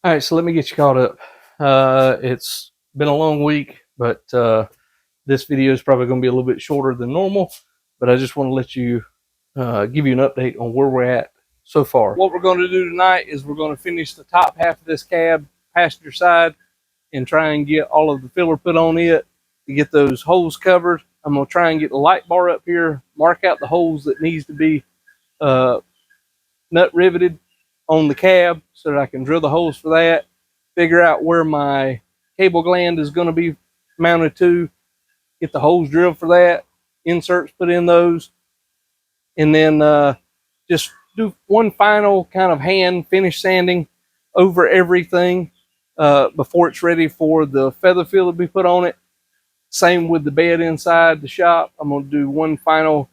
All right, so let me get you caught up. It's been a long week, but this video is probably going to be a little bit shorter than normal. But I just want to let you give you an update on where we're at so far. What we're going to do tonight is we're going to finish the top half of this cab, passenger side, and try and get all of the filler put on it to get those holes covered. I'm going to try and get the light bar up here, mark out the holes that needs to be nut riveted on the cab so that I can drill the holes for that, figure out where my cable gland is going to be mounted to, get the holes drilled for that, inserts put in those, and then just do one final kind of hand finish sanding over everything before it's ready for the feather fill to be put on it. Same with the bed inside the shop. I'm going to do one final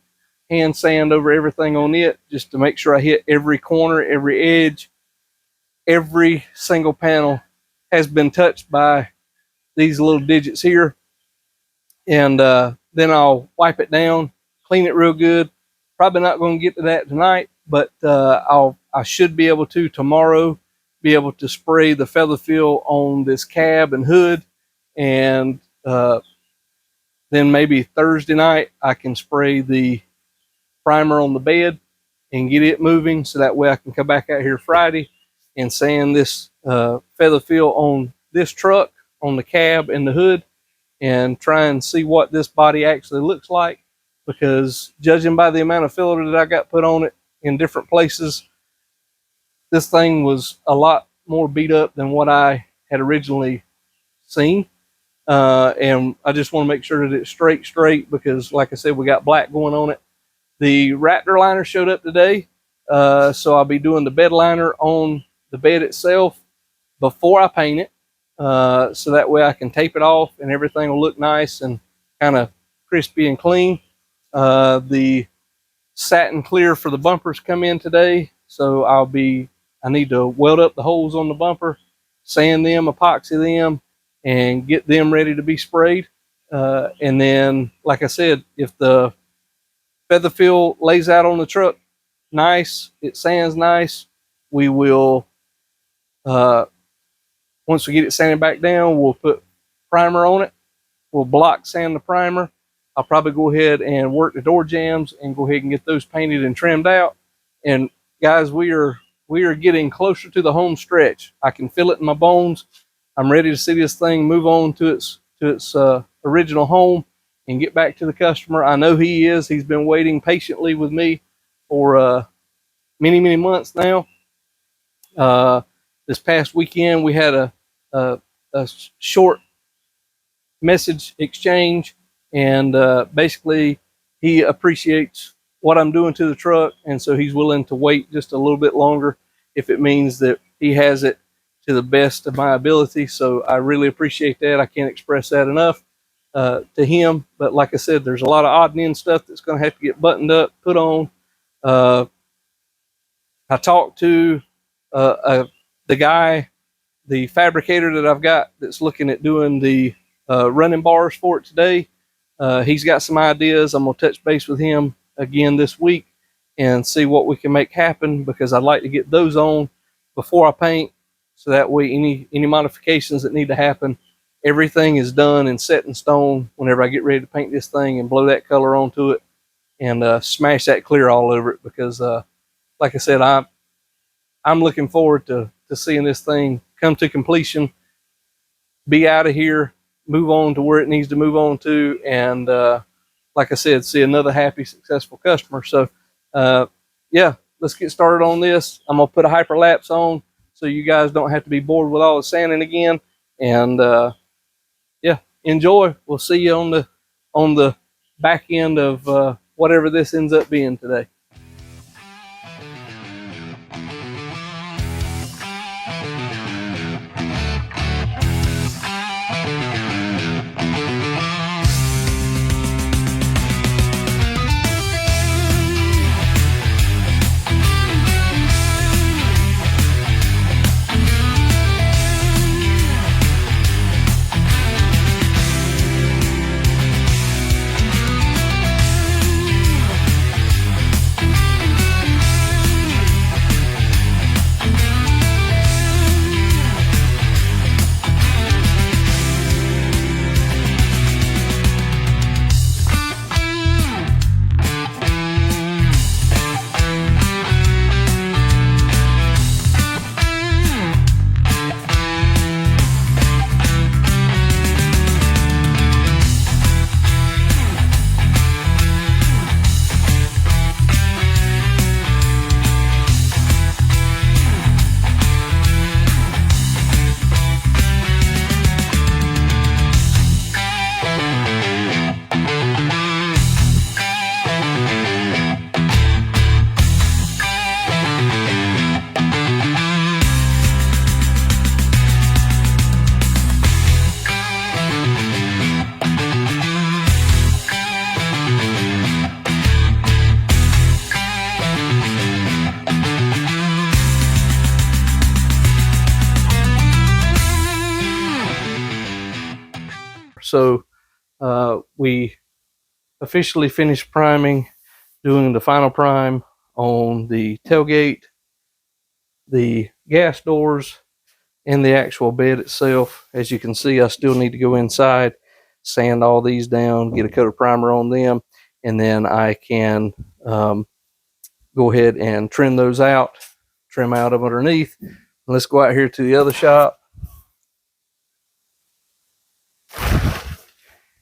hand sand over everything on it just to make sure I hit every corner, every edge. Every single panel has been touched by these little digits here. And then I'll wipe it down, clean it real good. Probably not going to get to that tonight, but I should be able to tomorrow be able to spray the feather fill on this cab and hood. And then maybe Thursday night I can spray the primer on the bed and get it moving, so that way I can come back out here Friday and sand this feather fill on this truck, on the cab and the hood, and try and see what this body actually looks like. Because judging by the amount of filler that I got put on it in different places, this thing was a lot more beat up than what I had originally seen. And I just want to make sure that it's straight because, like I said, we got black going on it. The Raptor liner showed up today, so I'll be doing the bed liner on the bed itself before I paint it, so that way I can tape it off and everything will look nice and kind of crispy and clean. The satin clear for the bumpers come in today, so I need to weld up the holes on the bumper, sand them, epoxy them, and get them ready to be sprayed. And then, like I said, if the feather fill lays out on the truck nice, it sands nice, we will, once we get it sanded back down, we'll put primer on it. We'll block sand the primer. I'll probably go ahead and work the door jambs and go ahead and get those painted and trimmed out. And guys, we are getting closer to the home stretch. I can feel it in my bones. I'm ready to see this thing move on to its original home and get back to the customer. I know he is. He's been waiting patiently with me for many months now. This past weekend we had a short message exchange, and basically he appreciates what I'm doing to the truck, and so he's willing to wait just a little bit longer if it means that he has it to the best of my ability. So I really appreciate that. I can't express that enough to him. But like I said, there's a lot of odd and end stuff that's going to have to get buttoned up, put on. I talked to the guy, the fabricator that I've got that's looking at doing the running bars for it today. He's got some ideas. I'm going to touch base with him again this week and see what we can make happen, because I'd like to get those on before I paint, so that way any modifications that need to happen, everything is done and set in stone whenever I get ready to paint this thing and blow that color onto it and smash that clear all over it. Because like I said, I'm looking forward to seeing this thing come to completion, be out of here, move on to where it needs to move on to, and like I said, see another happy, successful customer. So yeah, let's get started on this. I'm gonna put a hyperlapse on so you guys don't have to be bored with all the sanding again. And yeah, enjoy. We'll see you on the back end of whatever this ends up being today. So we officially finished priming, doing the final prime on the tailgate, the gas doors, and the actual bed itself. As you can see, I still need to go inside, sand all these down, get a coat of primer on them, and then I can go ahead and trim those out, trim out of underneath. Let's go out here to the other shop.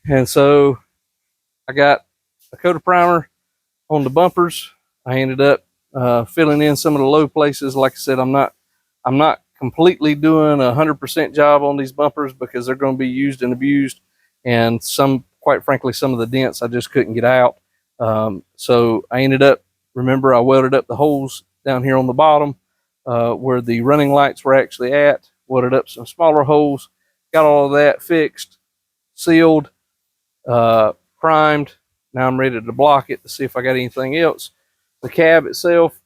And so I got a coat of primer on the bumpers. I ended up filling in some of the low places. Like I said, I'm not completely doing 100% job on these bumpers because they're going to be used and abused, and some, quite frankly, some of the dents I just couldn't get out. So I ended up, remember, I welded up the holes down here on the bottom where the running lights were actually at, welded up some smaller holes, got all of that fixed, sealed, primed. Now I'm ready to block it to see if I got anything else. The cab itself,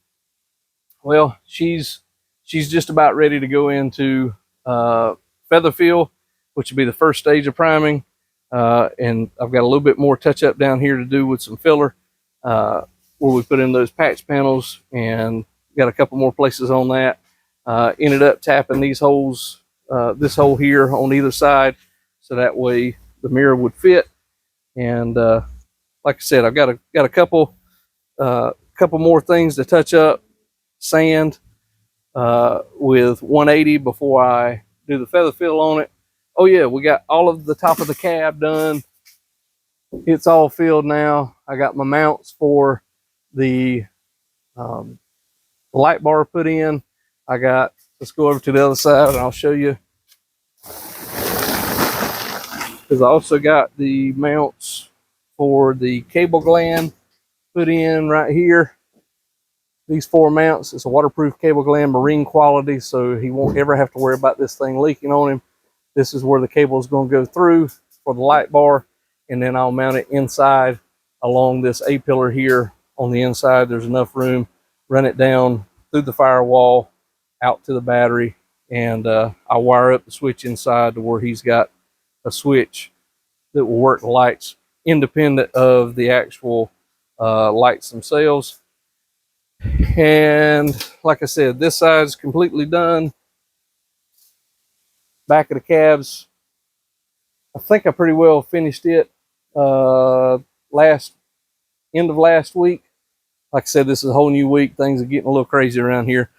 well, she's just about ready to go into feather fill, which would be the first stage of priming. And I've got a little bit more touch up down here to do with some filler where we put in those patch panels, and got a couple more places on that. Ended up tapping these holes, this hole here on either side, so that way the mirror would fit. And like I said, I've got a couple more things to touch up, sand with 180 before I do the feather fill on it. Oh yeah, we got all of the top of the cab done. It's all filled now. I got my mounts for the light bar put in. Let's go over to the other side and I'll show you. Because I also got the mounts for the cable gland put in right here. These 4 mounts, it's a waterproof cable gland, marine quality, so he won't ever have to worry about this thing leaking on him. This is where the cable is going to go through for the light bar, and then I'll mount it inside along this A-pillar here on the inside. There's enough room. Run it down through the firewall, out to the battery, and I'll wire up the switch inside to where he's got a switch that will work the lights independent of the actual lights themselves. And like I said, this side's completely done. Back of the cabs, I think I pretty well finished it end of last week. Like I said, this is a whole new week. Things are getting a little crazy around here.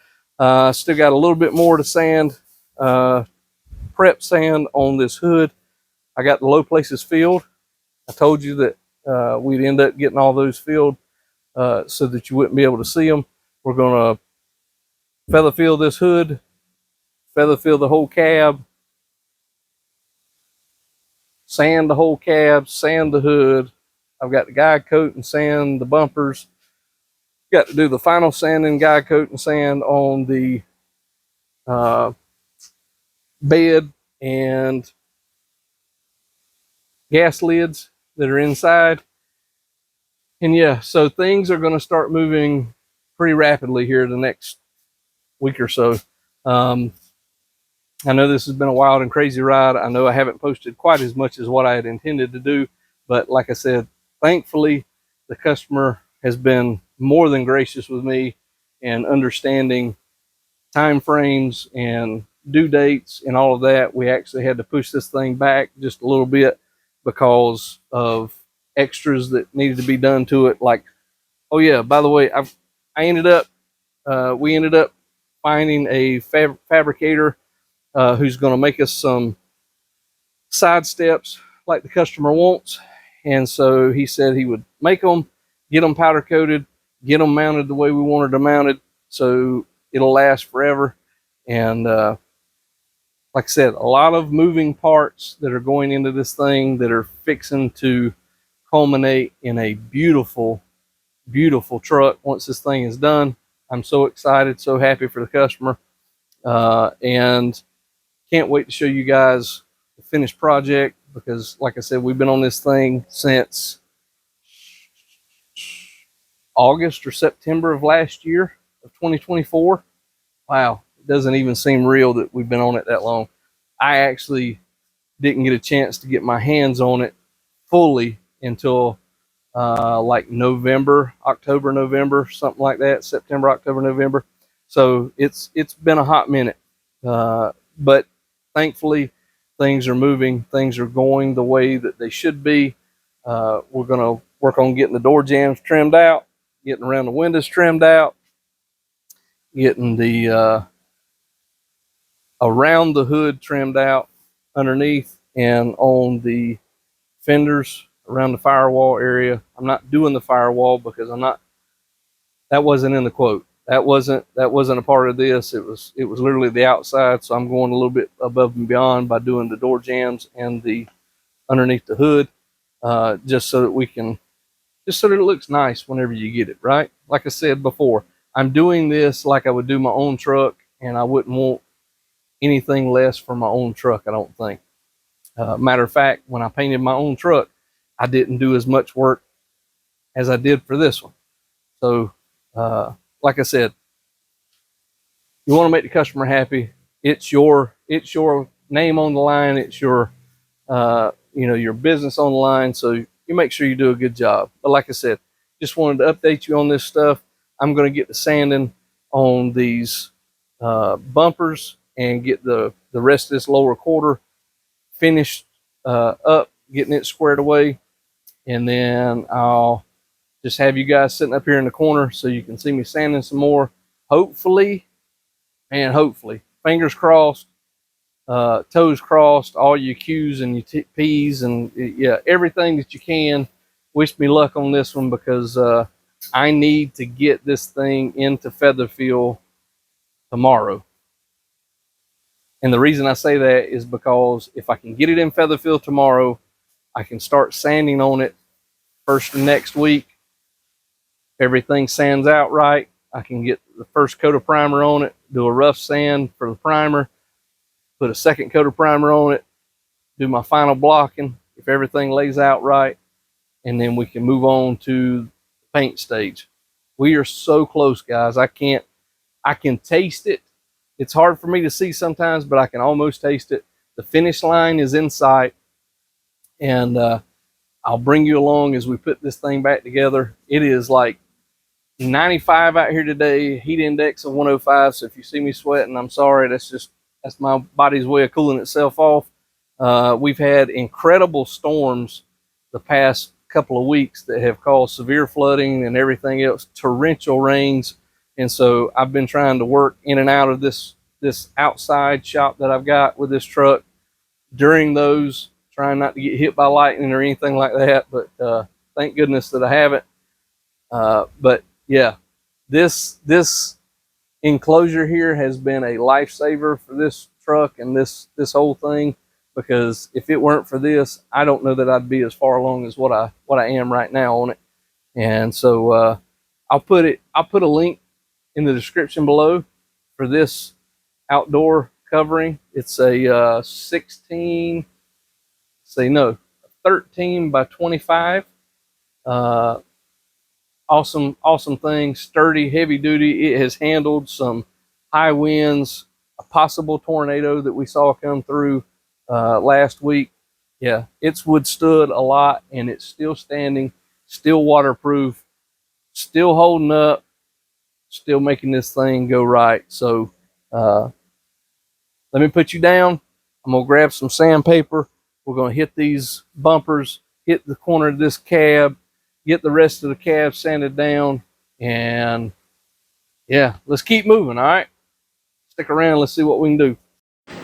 Still got a little bit more to sand, prep sand on this hood. I got the low places filled. I told you that we'd end up getting all those filled so that you wouldn't be able to see them. We're going to feather fill this hood, feather fill the whole cab, sand the whole cab, sand the hood. I've got the guide coat and sand the bumpers. Got to do the final sanding, guide coat and sand on the bed and gas lids that are inside. And yeah, so things are going to start moving pretty rapidly here the next week or so. I know this has been a wild and crazy ride. I know I haven't posted quite as much as what I had intended to do, but like I said, thankfully the customer has been more than gracious with me and understanding time frames and due dates and all of that. We actually had to push this thing back just a little bit because of extras that needed to be done to it. Like, oh yeah, by the way, we ended up finding a fabricator who's going to make us some side steps like the customer wants. And so he said he would make them, get them powder coated, get them mounted the way we wanted them mounted, so it'll last forever. And like I said, a lot of moving parts that are going into this thing that are fixing to culminate in a beautiful, beautiful truck once this thing is done. I'm so excited, so happy for the customer, and can't wait to show you guys the finished project, because like I said, we've been on this thing since August or September of last year of 2024. Wow, it doesn't even seem real that we've been on it that long. I actually didn't get a chance to get my hands on it fully until like November, October, November, something like that, September, October, November. So it's been a hot minute, but thankfully things are moving, things are going the way that they should be. We're going to work on getting the door jambs trimmed out, getting around the windows trimmed out, getting the around the hood trimmed out underneath, and on the fenders around the firewall area. I'm not doing the firewall because that wasn't in the quote. That wasn't a part of this. It was literally the outside. So I'm going a little bit above and beyond by doing the door jambs and the underneath the hood, just so that it looks nice whenever you get it, right? Like I said before, I'm doing this like I would do my own truck, and I wouldn't want anything less for my own truck, I don't think. Matter of fact, when I painted my own truck, I didn't do as much work as I did for this one. So, like I said, you want to make the customer happy. It's your name on the line. It's your, your business on the line. So you make sure you do a good job. But like I said, just wanted to update you on this stuff. I'm going to get the sanding on these bumpers and get the rest of this lower quarter finished up, getting it squared away, and then I'll just have you guys sitting up here in the corner so you can see me sanding some more. Hopefully, fingers crossed, toes crossed, all your Q's and your P's, and yeah, everything that you can. Wish me luck on this one, because I need to get this thing into Featherfield tomorrow. And the reason I say that is because if I can get it in Featherfield tomorrow, I can start sanding on it first of next week. Everything sands out right. I can get the first coat of primer on it, do a rough sand for the primer, put a second coat of primer on it, do my final blocking if everything lays out right, and then we can move on to the paint stage. We are so close, guys. I can taste it. It's hard for me to see sometimes, but I can almost taste it. The finish line is in sight, and I'll bring you along as we put this thing back together. It is like 95 out here today, heat index of 105. So if you see me sweating, I'm sorry. That's my body's way of cooling itself off. We've had incredible storms the past couple of weeks that have caused severe flooding and everything else, torrential rains. And so I've been trying to work in and out of this outside shop that I've got with this truck during those, trying not to get hit by lightning or anything like that. But thank goodness that I haven't. But yeah, this enclosure here has been a lifesaver for this truck and this whole thing, because if it weren't for this, I don't know that I'd be as far along as what I am right now on it. And so I'll put a link in the description below for this outdoor covering. It's a 13 by 25. Awesome thing, sturdy, heavy duty. It has handled some high winds, a possible tornado that we saw come through last week. Yeah, it's withstood a lot, and it's still standing, still waterproof, still holding up, still making this thing go right. So let me put you down. I'm gonna grab some sandpaper. We're gonna hit these bumpers, hit the corner of this cab, get the rest of the cab sanded down, and yeah, let's keep moving. All right, stick around, let's see what we can do.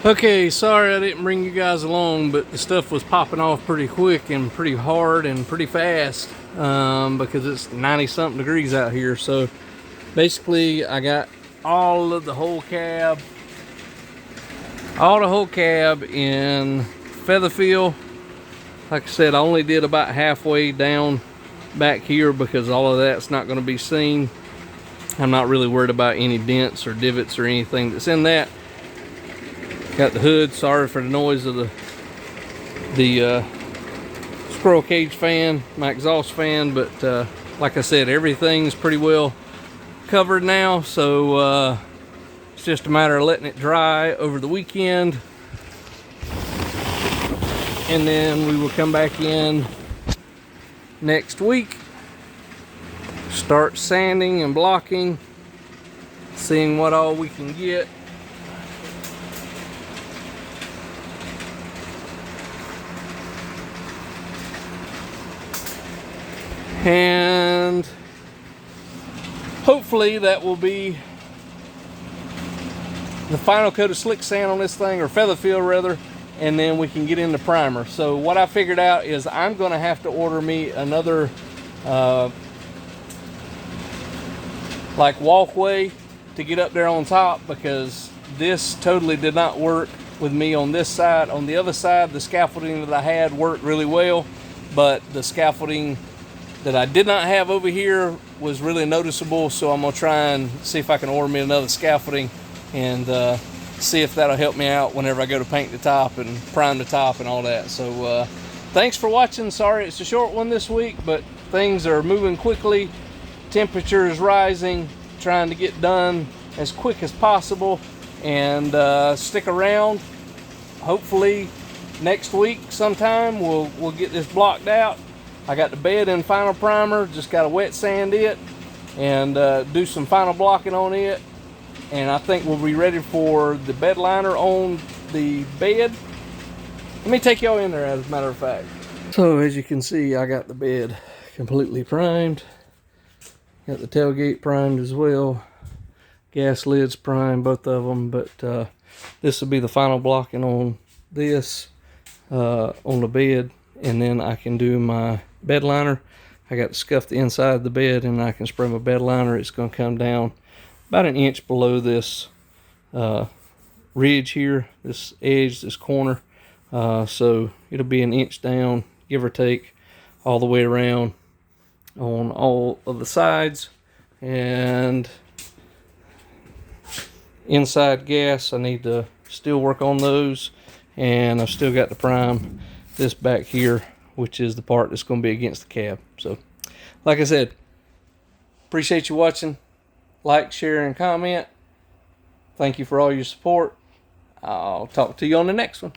Okay, sorry I didn't bring you guys along, but the stuff was popping off pretty quick and pretty hard and pretty fast, because it's 90 something degrees out here. So basically I got all the whole cab in Featherfield. Like I said, I only did about halfway down back here because all of that's not going to be seen. I'm not really worried about any dents or divots or anything that's in that. Got the hood. Sorry for the noise of the squirrel cage fan, my exhaust fan, but like I said, everything's pretty well covered now, so it's just a matter of letting it dry over the weekend. and then we will come back in next week, start sanding and blocking, seeing what all we can get. And hopefully that will be the final coat of slick sand on this thing, or feather fill rather, and then we can get into primer. So what I figured out is I'm going to have to order me another like walkway to get up there on top, because this totally did not work with me on this side. On the other side, the scaffolding that I had worked really well, but the scaffolding that I did not have over here was really noticeable. So I'm gonna try and see if I can order me another scaffolding and see if that'll help me out whenever I go to paint the top and prime the top and all that. So thanks for watching. Sorry it's a short one this week, but things are moving quickly. Temperature is rising, trying to get done as quick as possible, and stick around. Hopefully next week sometime we'll get this blocked out. I got the bed in final primer, just got to wet sand it and do some final blocking on it, and I think we'll be ready for the bed liner on the bed. Let me take y'all in there, as a matter of fact. So as you can see, I got the bed completely primed, got the tailgate primed as well, gas lids primed, both of them, but this will be the final blocking on this on the bed, and then I can do my bed liner. I got to scuff the inside of the bed, and I can spray my bed liner. It's going to come down about an inch below this ridge here, this edge, this corner. So it'll be an inch down, give or take, all the way around on all of the sides. And inside gas, I need to still work on those, and I've still got to prime this back here, which is the part that's going to be against the cab. So like I said, appreciate you watching. Like, share, and comment. Thank you for all your support. I'll talk to you on the next one.